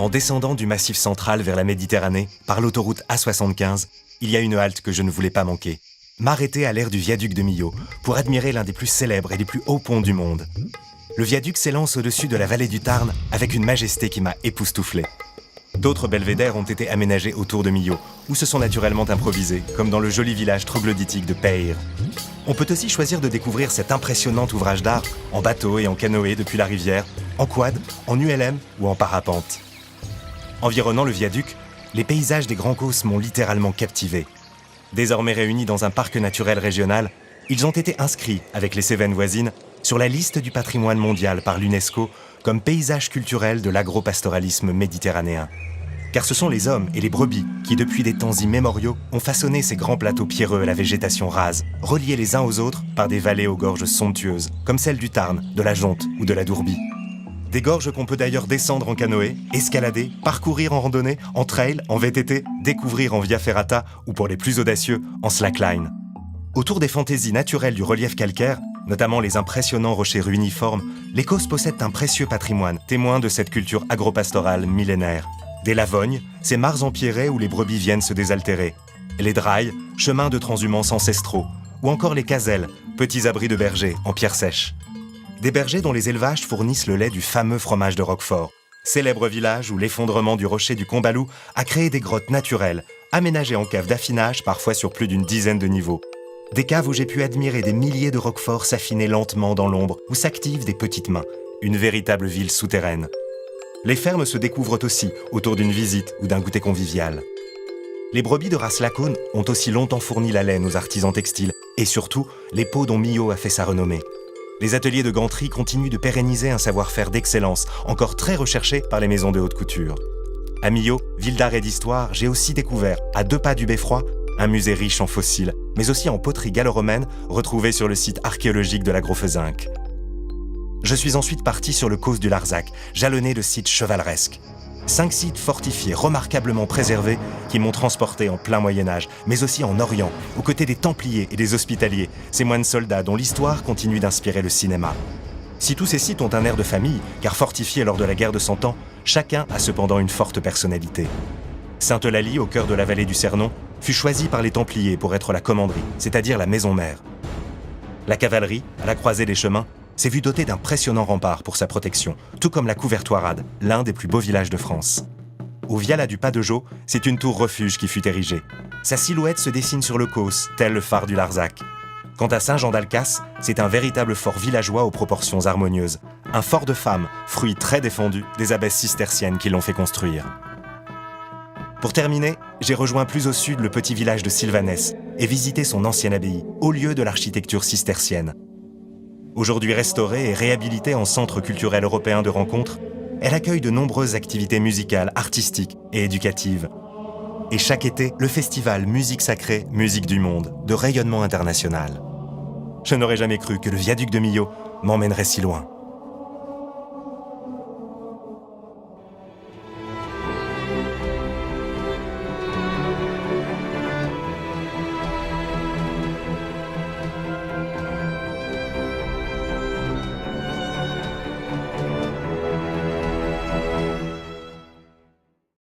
En descendant du Massif central vers la Méditerranée, par l'autoroute A75, il y a une halte que je ne voulais pas manquer. M'arrêter à l'aire du viaduc de Millau pour admirer l'un des plus célèbres et des plus hauts ponts du monde. Le viaduc s'élance au-dessus de la vallée du Tarn avec une majesté qui m'a époustouflé. D'autres belvédères ont été aménagés autour de Millau, ou se sont naturellement improvisés, comme dans le joli village troglodytique de Peyre. On peut aussi choisir de découvrir cet impressionnant ouvrage d'art en bateau et en canoë depuis la rivière, en quad, en ULM ou en parapente. Environnant le viaduc, les paysages des Grands Causses m'ont littéralement captivé. Désormais réunis dans un parc naturel régional, ils ont été inscrits, avec les Cévennes voisines, sur la liste du patrimoine mondial par l'UNESCO comme paysage culturel de l'agropastoralisme méditerranéen. Car ce sont les hommes et les brebis qui, depuis des temps immémoriaux, ont façonné ces grands plateaux pierreux à la végétation rase, reliés les uns aux autres par des vallées aux gorges somptueuses, comme celle du Tarn, de la Jonte ou de la Dourbie. Des gorges qu'on peut d'ailleurs descendre en canoë, escalader, parcourir en randonnée, en trail, en VTT, découvrir en via ferrata ou pour les plus audacieux, en slackline. Autour des fantaisies naturelles du relief calcaire, notamment les impressionnants rochers ruiniformes, les Causses possèdent un précieux patrimoine, témoin de cette culture agropastorale millénaire. Des lavognes, ces mares empierrées où les brebis viennent se désaltérer. Les drailles, chemins de transhumance ancestraux. Ou encore les caselles, petits abris de bergers en pierre sèche. Des bergers dont les élevages fournissent le lait du fameux fromage de Roquefort. Célèbre village où l'effondrement du rocher du Combalou a créé des grottes naturelles, aménagées en caves d'affinage, parfois sur plus d'une dizaine de niveaux. Des caves où j'ai pu admirer des milliers de roqueforts s'affiner lentement dans l'ombre, où s'activent des petites mains, une véritable ville souterraine. Les fermes se découvrent aussi autour d'une visite ou d'un goûter convivial. Les brebis de race Lacaune ont aussi longtemps fourni la laine aux artisans textiles et surtout les peaux dont Millau a fait sa renommée. Les ateliers de ganterie continuent de pérenniser un savoir-faire d'excellence, encore très recherché par les maisons de haute couture. À Millau, ville d'art et d'histoire, j'ai aussi découvert, à 2 pas du beffroi, un musée riche en fossiles, mais aussi en poterie gallo-romaine retrouvée sur le site archéologique de la Grofezinck. Je suis ensuite parti sur le Causse du Larzac, jalonné de sites chevaleresques. 5 sites fortifiés, remarquablement préservés, qui m'ont transporté en plein Moyen-Âge, mais aussi en Orient, aux côtés des Templiers et des Hospitaliers, ces moines soldats dont l'histoire continue d'inspirer le cinéma. Si tous ces sites ont un air de famille, car fortifiés lors de la guerre de 100 ans, chacun a cependant une forte personnalité. Sainte-Eulalie, au cœur de la vallée du Cernon, fut choisie par les Templiers pour être la commanderie, c'est-à-dire la maison mère. La cavalerie, à la croisée des chemins, s'est vue dotée d'impressionnants remparts pour sa protection, tout comme la Couvertoirade, l'un des plus beaux villages de France. Au Viala du Pas-de-Jaux, c'est une tour refuge qui fut érigée. Sa silhouette se dessine sur le Causse, tel le phare du Larzac. Quant à Saint-Jean-d'Alcasse, c'est un véritable fort villageois aux proportions harmonieuses. Un fort de femmes, fruit très défendu des abbesses cisterciennes qui l'ont fait construire. Pour terminer, j'ai rejoint plus au sud le petit village de Sylvanès et visité son ancienne abbaye, haut lieu de l'architecture cistercienne. Aujourd'hui restaurée et réhabilitée en centre culturel européen de rencontres, elle accueille de nombreuses activités musicales, artistiques et éducatives. Et chaque été, le festival Musique Sacrée, Musique du Monde, de rayonnement international. Je n'aurais jamais cru que le viaduc de Millau m'emmènerait si loin.